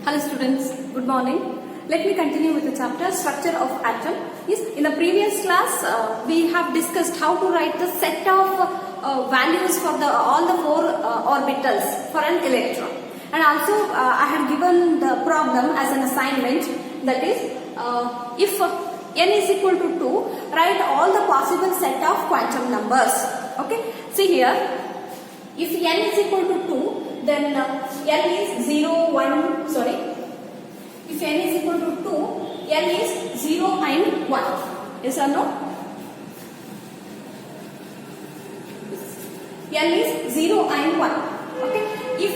Hello students, good morning. Let me continue with the chapter structure of atom. Yes, in the previous class we have discussed how to write the set of values for all the four orbitals for an electron. And also I had given the problem as an assignment, that is if n is equal to 2, write all the possible set of quantum numbers. Okay, see here, if n is equal to 2, then n is 0, 1, sorry. If n is equal to 2, n is 0 and 1. Yes or no? N is 0 and 1. Okay. If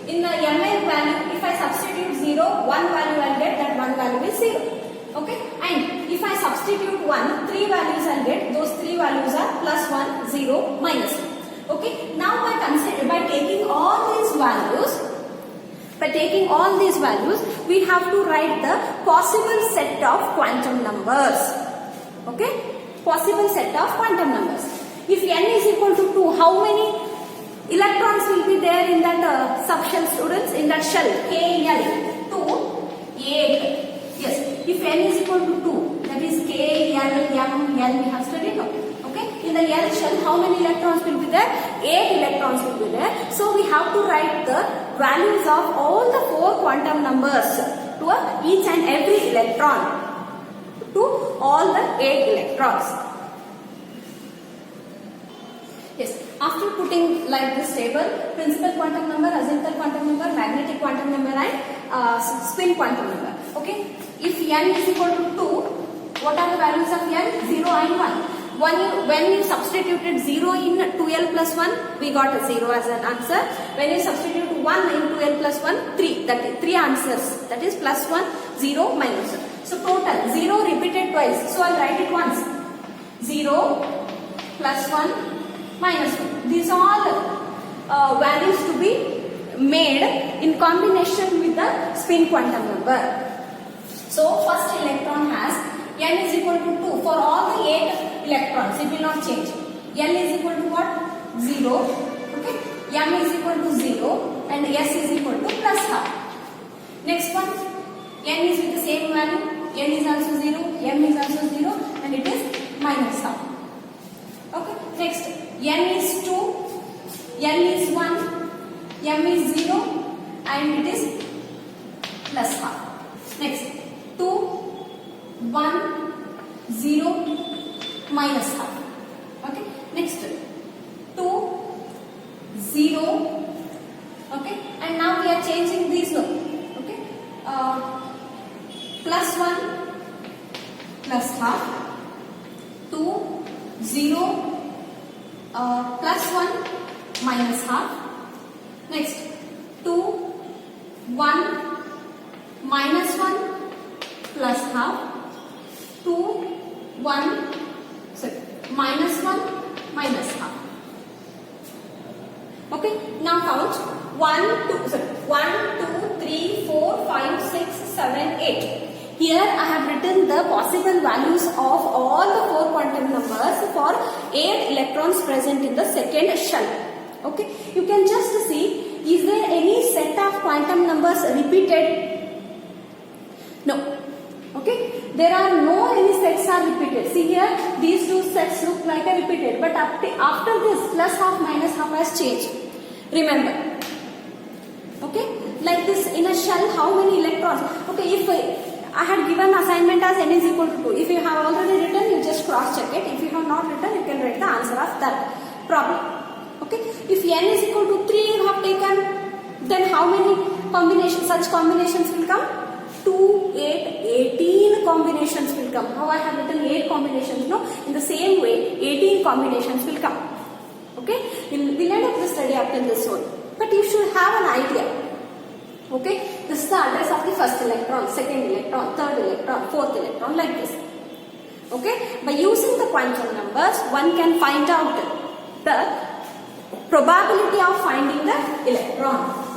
in the mn value, if I substitute 0, 1 value I'll get, that 1 value is 0. Okay. And if I substitute 1, 3 values I'll get, those 3 values are plus 1, 0, minus 1. Okay, now by taking all these values, we have to write the possible set of quantum numbers. Okay, possible set of quantum numbers. If n is equal to 2, how many electrons will be there in that subshell, students? In that shell, K, L, 2, 8. Yes, if n is equal to 2, that is K, L, M, L we have studied. Okay, in the L shell, how many electrons will be there? 8 electrons will be there. So we have to write the values of all the 4 quantum numbers to each and every electron, to all the 8 electrons. Yes, after putting like this table, principal quantum number, azimuthal quantum number, magnetic quantum number and spin quantum number. Okay, if n is equal to 2, what are the values of n? 0 and 1. When you substituted 0 in 2l plus 1, we got a 0 as an answer. When you substitute 1 in 2l plus 1, 3. That is 3 answers. That is plus 1, 0, minus 1. So total 0 repeated twice. So I'll write it once. 0 plus 1 minus 1. These are all values to be made in combination with the spin quantum number. So first electron has n is equal to 2 for all the 8 electrons. It will not change. N is equal to what? 0. Okay. M is equal to 0 and S is equal to plus half. Next one, N is with the same value. N is also 0, M is also 0 and it is minus half. Okay. Next, N is 2, N is 1, M is 0 and it is plus half. Next, 2, 1, 0, minus half. Okay. Next, 2, 0. Okay. And now we are changing these. Okay. Plus 1, plus half. 2, 0, plus 1, minus half. Next, 2, 1, minus 1, plus half. 2, 1, minus 1, minus half. Okay, now count 1, 2, 3, 4, 5, 6, 7, 8. Here I have written the possible values of all the 4 quantum numbers for 8 electrons present in the second shell. Okay, you can just see, is there any set of quantum numbers repeated? No. Okay, there are no any sets are repeated. See here, these two sets look like a repeated, but after this plus half minus half has changed. Remember. Okay, like this in a shell, how many electrons? Okay, if I had given assignment as n is equal to 2. If you have already written, you just cross check it. If you have not written, you can write the answer of that problem. Okay, if n is equal to 3 you have taken, then how many combinations, such combinations will come? 2, 8, 18 combinations will come. How I have written 8 combinations? No, in the same way 18 combinations will come. Okay, we'll end up the study up till this one, but you should have an idea. Okay, this is the address of the first electron, second electron, third electron, fourth electron, like this. Okay, by using the quantum numbers, one can find out the probability of finding the electron.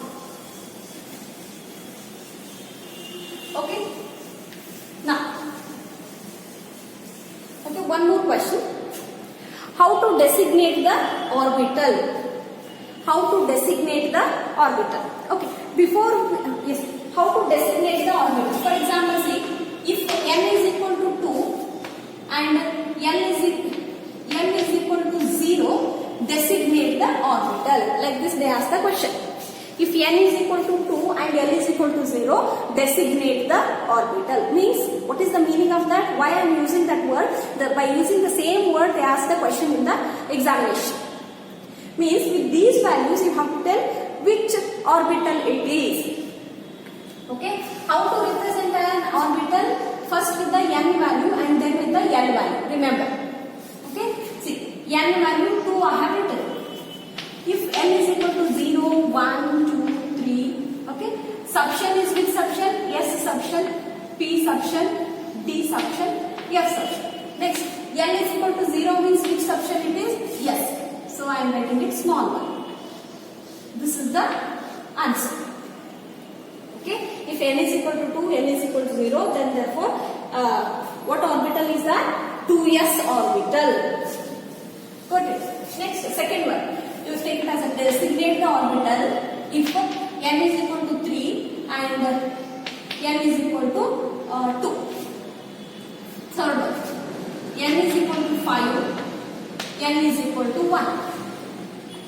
Okay, now, okay, one more question. How to designate the orbital? How to designate the orbital? Okay, before, yes, how to designate the orbital. For example, see, if n is equal to 2 and n is equal to 0, designate the orbital. Like this they ask the question. If n is equal to 2 and l is equal to 0, designate the orbital. Means, what is the meaning of that? Why I am using that word? By using the same word, they ask the question in the examination. Means, with these values, you have to tell which orbital it is. Okay? How to represent an orbital? First with the n value and then with the l value. Remember. Okay? See, n value 2 I have written. If n is equal to 0, 1, 2, 3, okay? Subscription is which subscription? S subscription, P subscription, D subscription, F subscription. Next, n is equal to 0 means which subscription it is? Yes. So I am writing it small one. This is the answer. Okay? If n is equal to 2, n is equal to 0, then therefore, what orbital is that? 2s orbital. Got it? Next, second one. You take it as a designate the orbital if n is equal to 3 and n is equal to 2. Third one, n is equal to 5, n is equal to 1.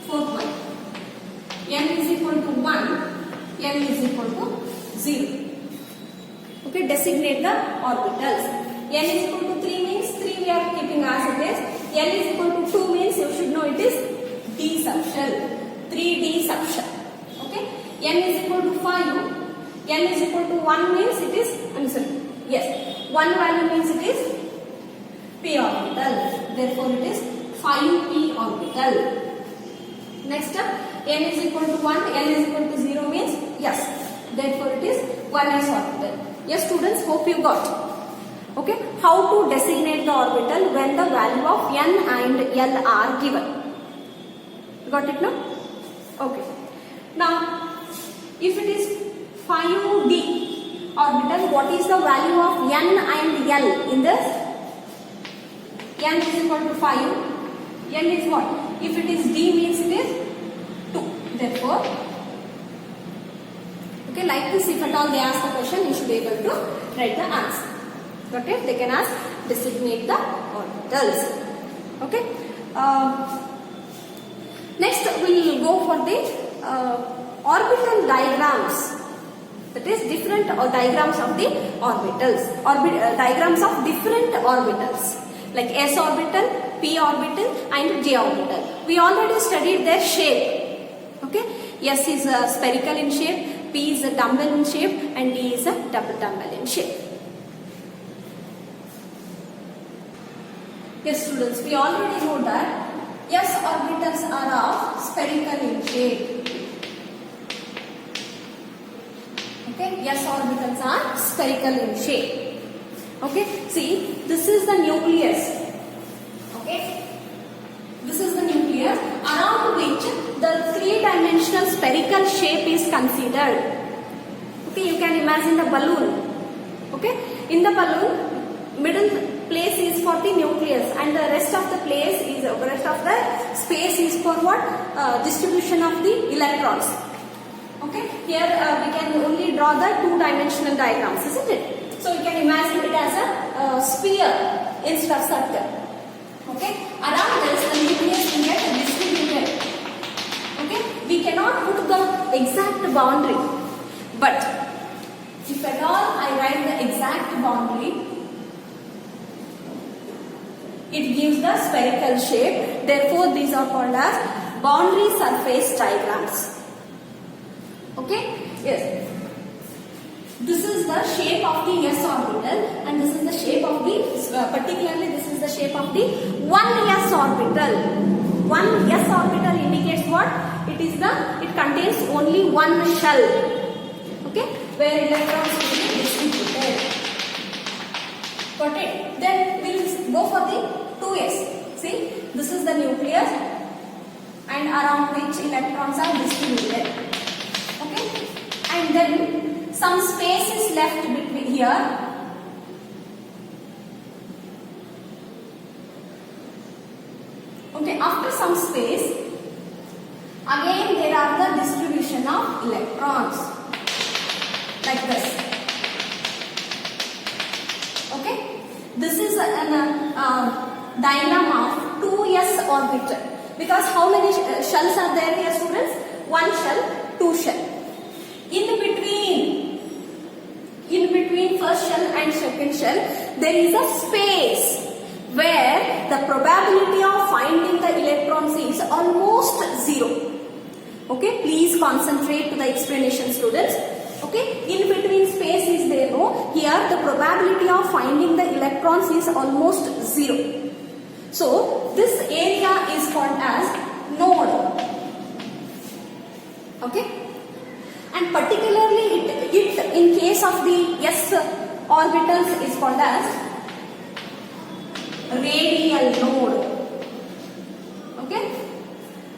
Fourth one, n is equal to 1, n is equal to 0. Okay, designate the orbitals. N is equal to 3 means 3 we are keeping as it is. N is equal to 2 means you should know it is D subshell, 3D subshell. Okay, n is equal to 5, n is equal to 1 means it is, I'm sorry, yes, 1 value means it is p orbital. Therefore, it is 5p orbital. Next up, n is equal to 1, n is equal to 0 means yes. Therefore, it is 1s orbital. Yes, students, hope you got. Okay, how to designate the orbital when the value of n and l are given. Got it now? Okay. Now, if it is 5d orbital, what is the value of n and l in this? N is equal to 5. N is what? If it is d means it is 2. Therefore, okay, like this, if at all they ask the question, you should be able to write the answer. Got it? They can ask designate the orbitals. Okay. Next, we will go for the orbital diagrams. That is different diagrams of the orbitals. Diagrams of different orbitals like s orbital, p orbital, and j orbital. We already studied their shape. Okay, s is spherical in shape, p is a dumbbell in shape, and d is a double dumbbell in shape. Yes, students, we already know that s orbitals are of spherical in shape. Okay, s orbitals are spherical in shape. Okay, see, this is the nucleus. Okay, this is the nucleus around which the three-dimensional spherical shape is considered. Okay, you can imagine the balloon. Okay, in the balloon, middle place is for the nucleus and the rest of the space is for what? Distribution of the electrons. Okay, here we can only draw the two-dimensional diagrams, isn't it? So you can imagine it as a sphere instead of circle. Okay, around this the nucleus will get distributed. Okay, we cannot put the exact boundary, but if at all I write the exact boundary, it gives the spherical shape. Therefore, these are called as boundary surface diagrams. Okay? Yes. This is the shape of the s orbital, and this is the shape of the, particularly this is the shape of the 1s orbital. 1s orbital indicates what? It contains only one shell. Okay? Where electrons will be distributed. Got it? Then we will go for the 2s. See, this is the nucleus and around which electrons are distributed. Okay, and then some space is left between here. Okay, after some space, again there are the distribution of electrons. like this. Okay, this is an diagram of 2s orbital, because how many shells are there here, students? One shell, two shell. In between first shell and second shell, there is a space where the probability of finding the electrons is almost zero. Okay, please concentrate to the explanation, students. Okay, in between space is there, no? Here the probability of finding the electrons is almost zero. So this area is called as node. Okay, and particularly it in case of the s orbitals is called as radial node. Okay,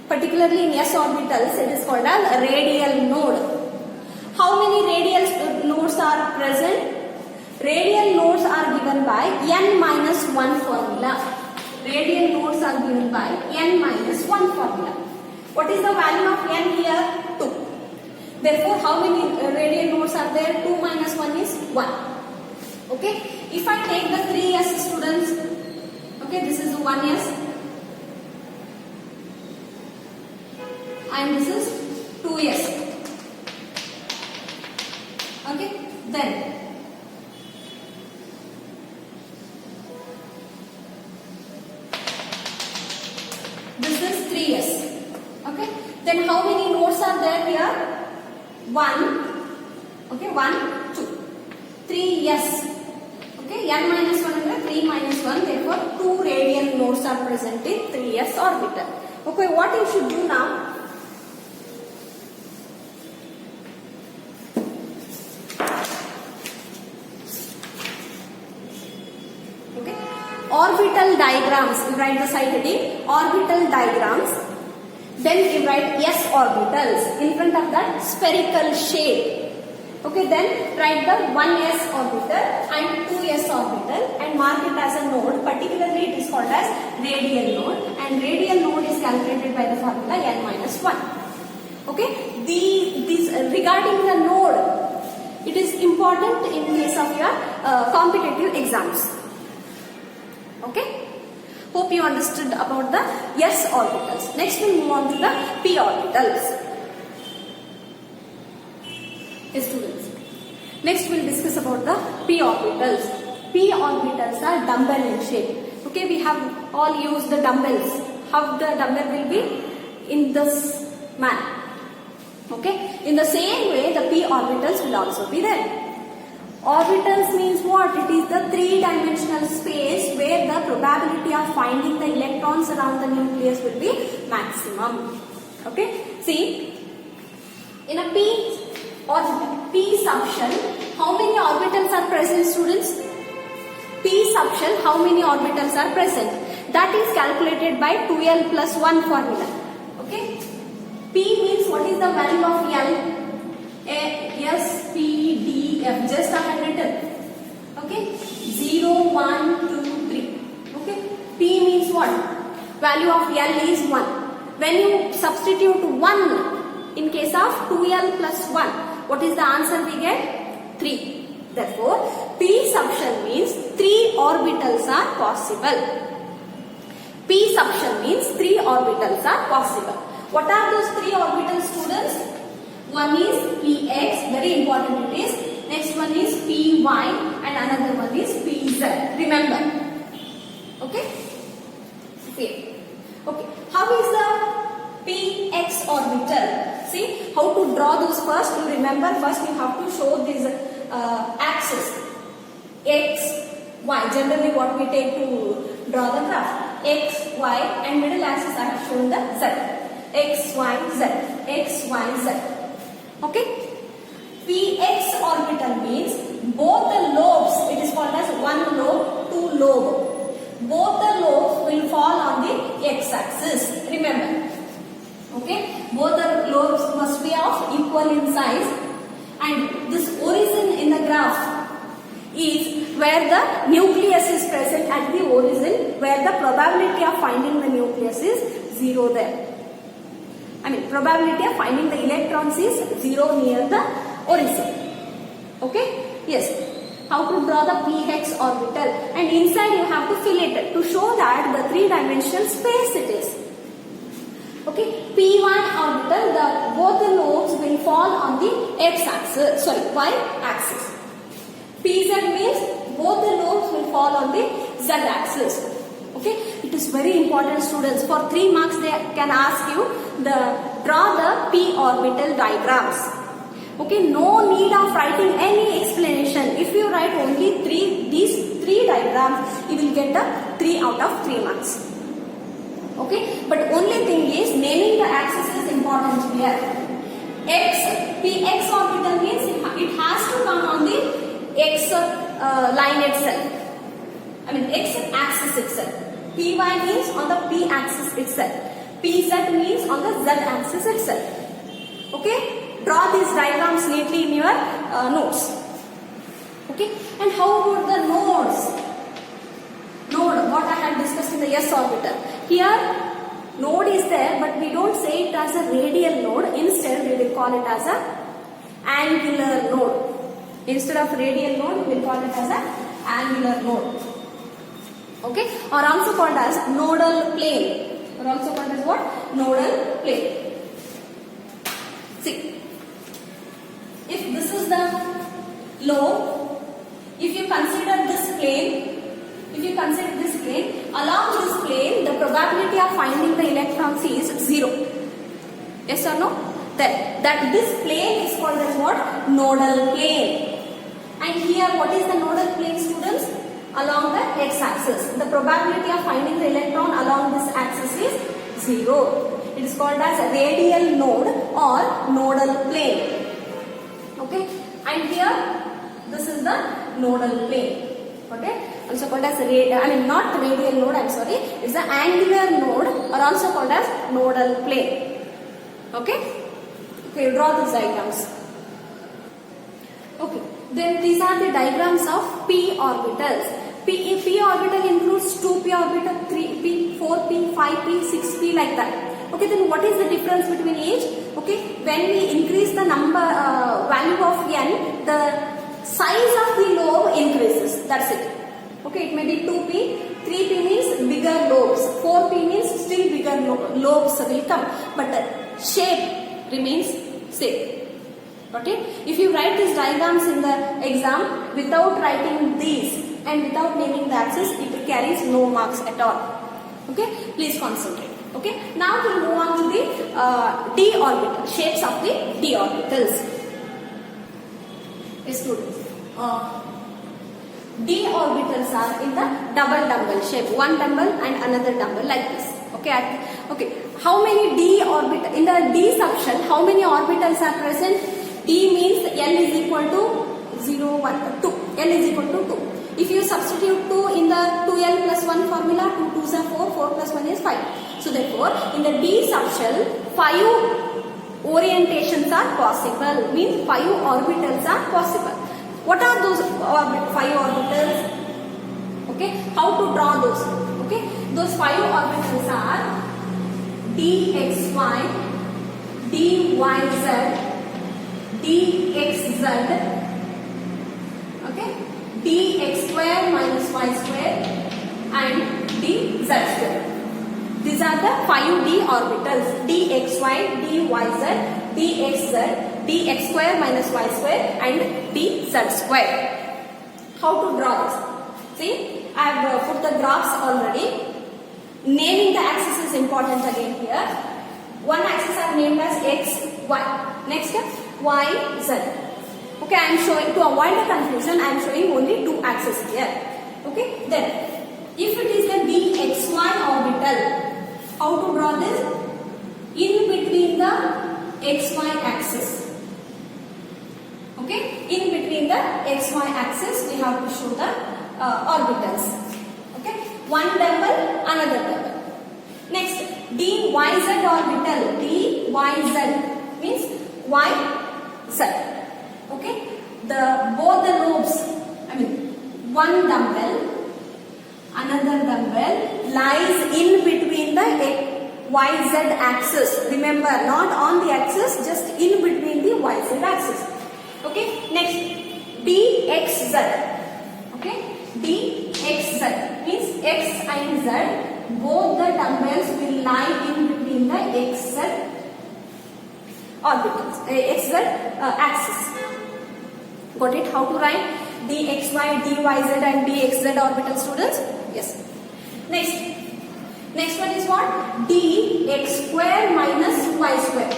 particularly in s orbitals it is called as radial node. How many radial nodes are present? Radial nodes are given by n minus 1 formula. Radial nodes are given by n minus 1 formula. What is the value of n here? 2. Therefore, how many radial nodes are there? 2 minus 1 is 1. Okay. If I take the 3s, students, okay, this is 1s and this is 2s. Okay, then this is 3s. Okay, then how many nodes are there here? 1. Okay, 1, 2, 3s. Okay, n minus 1 and 3 minus 1. Therefore, 2 radial nodes are present in 3s orbital. Okay, what you should do now? Okay, orbital diagrams. You write the side heading. Orbital diagrams. Then you write s orbitals in front of that spherical shape. Okay, then write the 1s orbital and 2s orbital and mark it as a node. Particularly it is called as radial node, and radial node is calculated by the formula n minus 1. Okay, regarding the node, it is important in case of your competitive exams. Okay. Hope you understood about the s orbitals. Next we'll move on to the p orbitals. Yes, students. Next we'll discuss about the p orbitals. P orbitals are dumbbell in shape. Okay, we have all used the dumbbells. How the dumbbell will be? In this manner. Okay, in the same way the p orbitals will also be there. Orbitals means what? It is the three-dimensional space where the probability of finding the electrons around the nucleus will be maximum. Okay, see, in a p orbital, p subshell, how many orbitals are present, students? P subshell, how many orbitals are present? That is calculated by 2l plus 1 formula. Okay, p means what is the value of l? S, P, D, F, just I have written. Okay, 0, 1, 2, 3. Okay, P means what? Value of L is 1. When you substitute 1 in case of 2L plus 1, what is the answer we get? 3. Therefore, P subshell means 3 orbitals are possible. P subshell means 3 orbitals are possible. What are those 3 orbitals, students? One is Px, very important it is. Next one is Py and another one is Pz. Remember. Okay? Okay. Okay. How is the Px orbital? See how to draw those first. You remember first you have to show this axis. X, Y. Generally what we take to draw the graph. X, Y and middle axis I have shown the Z. X, Y, Z. X, Y, Z. Okay, Px orbital means both the lobes, it is called as one lobe, two lobe. Both the lobes will fall on the x-axis. Remember, okay, both the lobes must be of equal in size, and this origin in the graph is where the nucleus is present at the origin, where the probability of finding the nucleus is 0 there. I mean, probability of finding the electrons is 0 near the origin. Okay, yes. How to draw the px orbital, and inside you have to fill it to show that the 3-dimensional space it is. Okay, p1 orbital, both the lobes will fall on the y axis. Pz means both the lobes will fall on the z axis. Okay, it is very important, students. For 3 marks they can ask you draw the p orbital diagrams. Okay, no need of writing any explanation. If you write only these 3 diagrams, you will get the 3 out of 3 marks. Okay, but only thing is naming the axis is important here. Px orbital means it has to come on the x line itself. I mean x axis itself. Py means on the p axis itself. Pz means on the z axis itself. Okay, draw these diagrams neatly in your notes. Okay, and how about the nodes? Node, what I had discussed in the s orbital. Here node is there, but we don't say it as a radial node. Instead we will call it as a angular node. Instead of radial node, we will call it as a angular node. Okay, or also called as nodal plane. Or also called as what? Nodal plane. See, if this is the lobe, if you consider this plane, along this plane, the probability of finding the electrons is 0. Yes or no? Then that this plane is called as what? Nodal plane. And here, what is the nodal plane, students? Along the x-axis. The probability of finding the electron along this axis is 0. It is called as a radial node or nodal plane. Okay? And here, this is the nodal plane. Okay? Also called as not radial node, I'm sorry. It's the angular node, or also called as nodal plane. Okay? Okay, draw these diagrams. Okay, then these are the diagrams of p orbitals. P orbital includes 2p orbital, 3p, 4p, 5p, 6p, like that. Okay, then what is the difference between each? Okay, when we increase the number value of n, the size of the lobe increases. That's it. Okay, it may be 2p, 3p means bigger lobes, 4p means still bigger lobes will come, but the shape remains same. Okay, if you write these diagrams in the exam without writing these and without naming the axis, it carries no marks at all. Okay, please concentrate. Okay, now we'll move on to the d orbital, shapes of the d orbitals. Yes, students. D orbitals are in the double dumbbell shape, one dumbbell and another dumbbell, like this. Okay, okay. How many d orbital in the d subshell? How many orbitals are present? D means n is equal to 0, 1, 2. N is equal to 2. If you substitute 2 in the 2l plus 1 formula, 2 2s are 4, 4 plus 1 is 5. So therefore, in the d subshell, 5 orientations are possible. Means 5 orbitals are possible. What are those 5 orbitals? Okay, how to draw those? Okay, those 5 orbitals are dxy, dyz, dxz, okay, dx square minus y square, and dz square. These are the 5d orbitals: dxy, dyz, dxz, dx square minus y square, and dz square. How to draw this? See, I have put the graphs already. Naming the axis is important again here. One axis I have named as x, y. Next, y, z. Okay, I am showing, to avoid the confusion, I am showing only 2 axes here. Okay, then if it is the dxy orbital, how to draw this? In between the xy axis. Okay, in between the xy axis we have to show the orbitals. Okay, one double, another double. Next, dyz orbital. Dyz means y, z. Okay, both the lobes, I mean one dumbbell, another dumbbell lies in between the YZ axis. Remember, not on the axis, just in between the YZ axis. Okay, next, dxz. Okay, dxz means x and z, both the dumbbells will lie in between the xz orbitals, xz axis. Got it? How to write dxy, dyz and dxz orbital, students? Yes. Next one is what? dx square minus y square.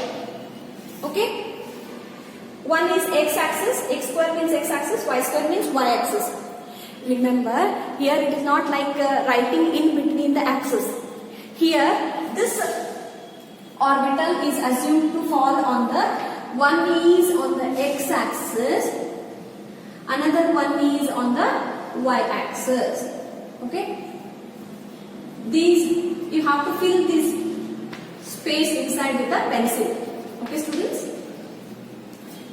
Okay, one is x axis, x square means x axis, y square means y axis. Remember, here it is not like writing in between the axis. Here this orbital is assumed to fall on the, one is on the x axis, another one is on the y axis. Okay, these you have to fill this space inside with a pencil. Okay, students?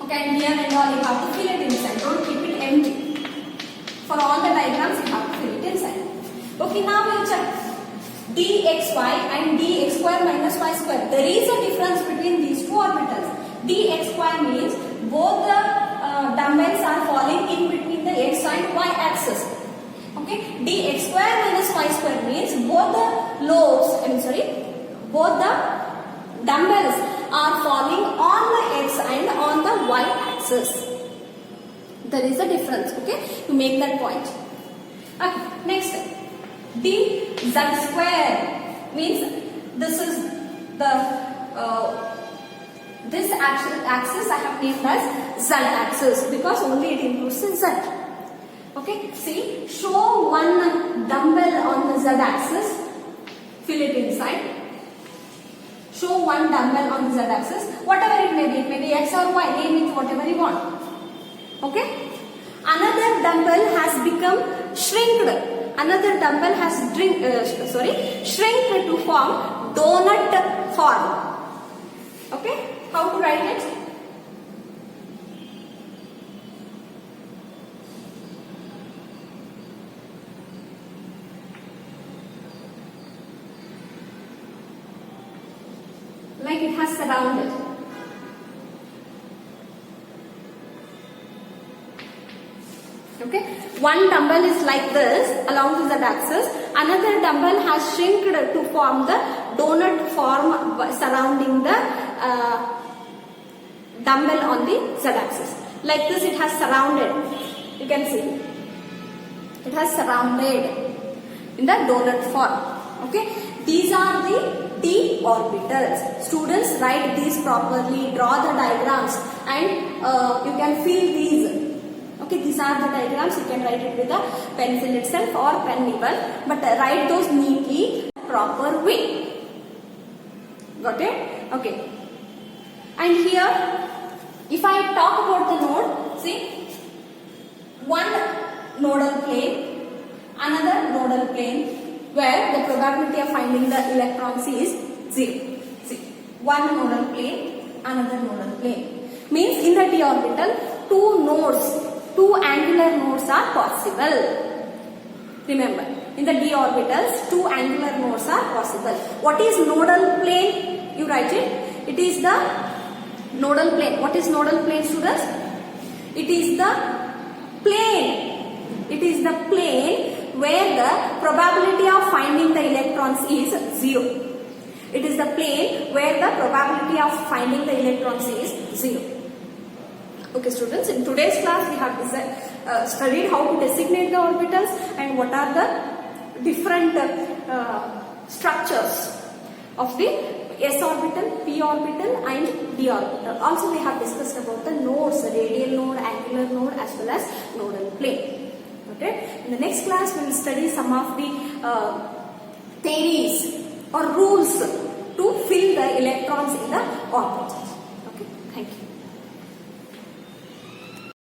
Okay, and here and all you have to fill it inside, don't keep it empty. For all the diagrams you have to fill it inside. Okay, now we'll check dxy and dx square minus y square. There is a difference between these two orbitals. Dx square means both the dumbbells are falling in between the x and y axis. Okay, dx square minus y square means both the lobes, both the dumbbells are falling on the x and on the y axis. There is a difference, okay, to make that point. Okay, next, dz square means this is the this axis I have named as z axis because only it includes the z. Okay, see, show one dumbbell on the z axis, fill it inside. Show one dumbbell on the z axis, whatever it may be x or y, name it whatever you want. Okay, another dumbbell has become shrinked. Another dumbbell has shrinked to form donut form. Okay, how to write it? Like it has surrounded. Okay, one dumbbell is like this along the z axis, another dumbbell has shrinked to form the donut form surrounding the dumbbell on the z axis. Like this it has surrounded, you can see it has surrounded in the donut form. Okay, these are the d orbitals. Students, write these properly, draw the diagrams and you can fill these. Okay, these are the diagrams, you can write it with a pencil itself or pen even, but write those neatly, proper way. Got it? Okay. And here, if I talk about the node, see, one nodal plane, another nodal plane, where the probability of finding the electrons is 0. See, one nodal plane, another nodal plane. Means in the d orbital, two angular nodes are possible. Remember, in the d orbitals, two angular nodes are possible. What is nodal plane? You write it. It is the nodal plane. What is nodal plane, students? It is the plane. It is the plane where the probability of finding the electrons is 0. It is the plane where the probability of finding the electrons is 0. Okay, students, in today's class we have studied how to designate the orbitals and what are the different structures of the s orbital, p orbital and d orbital. Also we have discussed about the nodes, the radial node, angular node as well as nodal plane. Okay, in the next class we will study some of the theories or rules to fill the electrons in the orbitals. Okay, thank you.